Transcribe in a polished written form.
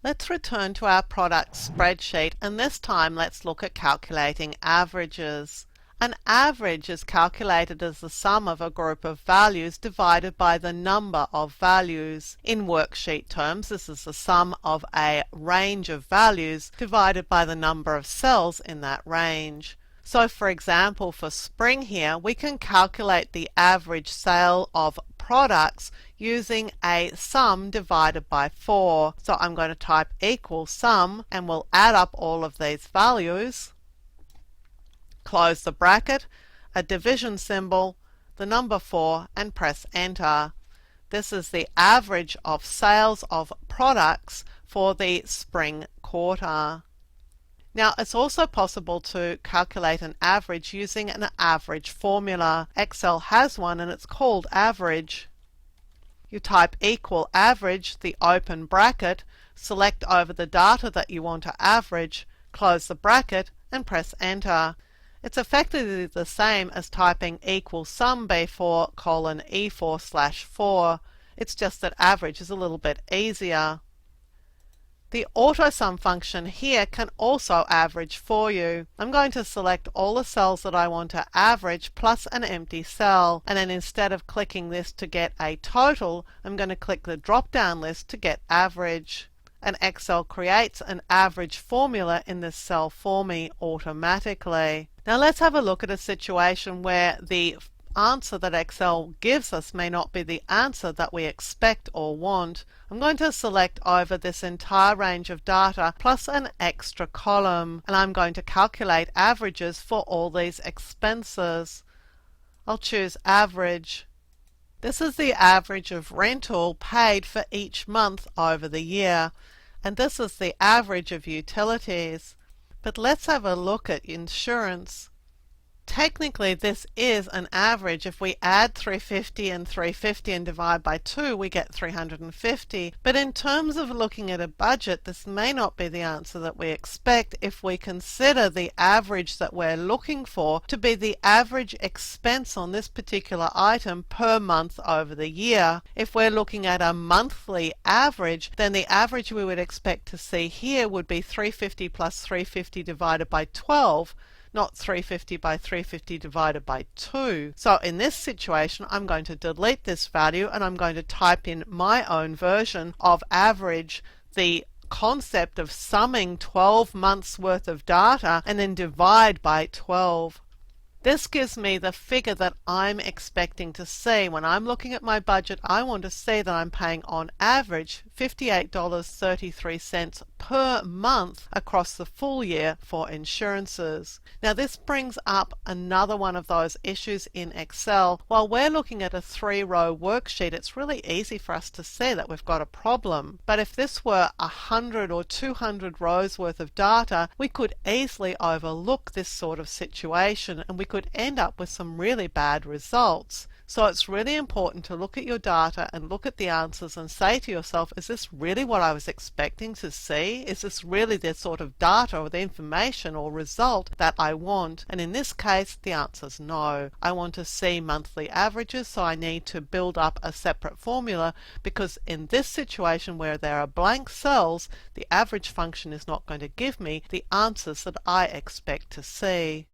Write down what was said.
Let's return to our products spreadsheet, and this time let's look at calculating averages. An average is calculated as the sum of a group of values divided by the number of values. In worksheet terms, this is the sum of a range of values divided by the number of cells in that range. So for example, for spring here, we can calculate the average sale of products using a sum divided by 4. So I'm going to type equal sum and we'll add up all of these values, close the bracket, a division symbol, the number 4, and press enter. This is the average of sales of products for the spring quarter. Now, it's also possible to calculate an average using an average formula. Excel has one and it's called average. You type equal average, the open bracket, select over the data that you want to average, close the bracket, and press enter. It's effectively the same as typing equal sum B4 colon E4 slash 4. It's just that average is a little bit easier. The AutoSum function here can also average for you. I'm going to select all the cells that I want to average plus an empty cell, and then instead of clicking this to get a total, I'm going to click the drop-down list to get average. And Excel creates an average formula in this cell for me automatically. Now let's have a look at a situation where the answer that Excel gives us may not be the answer that we expect or want. I'm going to select over this entire range of data plus an extra column, and I'm going to calculate averages for all these expenses. I'll choose average. This is the average of rental paid for each month over the year, and this is the average of utilities. But let's have a look at insurance. Technically, this is an average. If we add 350 and 350 and divide by 2, we get 350. But in terms of looking at a budget, this may not be the answer that we expect if we consider the average that we're looking for to be the average expense on this particular item per month over the year. If we're looking at a monthly average, then the average we would expect to see here would be 350 plus 350 divided by 12. Not 350 by 350 divided by 2. So in this situation, I'm going to delete this value and I'm going to type in my own version of average, the concept of summing 12 months worth of data and then divide by 12. This gives me the figure that I'm expecting to see. When I'm looking at my budget, I want to see that I'm paying on average $58.33 per month across the full year for insurances. Now this brings up another one of those issues in Excel. While we're looking at a 3-row worksheet, it's really easy for us to see that we've got a problem. But if this were 100 or 200 rows worth of data, we could easily overlook this sort of situation and we could end up with some really bad results. So it's really important to look at your data and look at the answers and say to yourself, is this really what I was expecting to see? Is this really the sort of data or the information or result that I want? And in this case, the answer is no. I want to see monthly averages, so I need to build up a separate formula, because in this situation where there are blank cells, the average function is not going to give me the answers that I expect to see.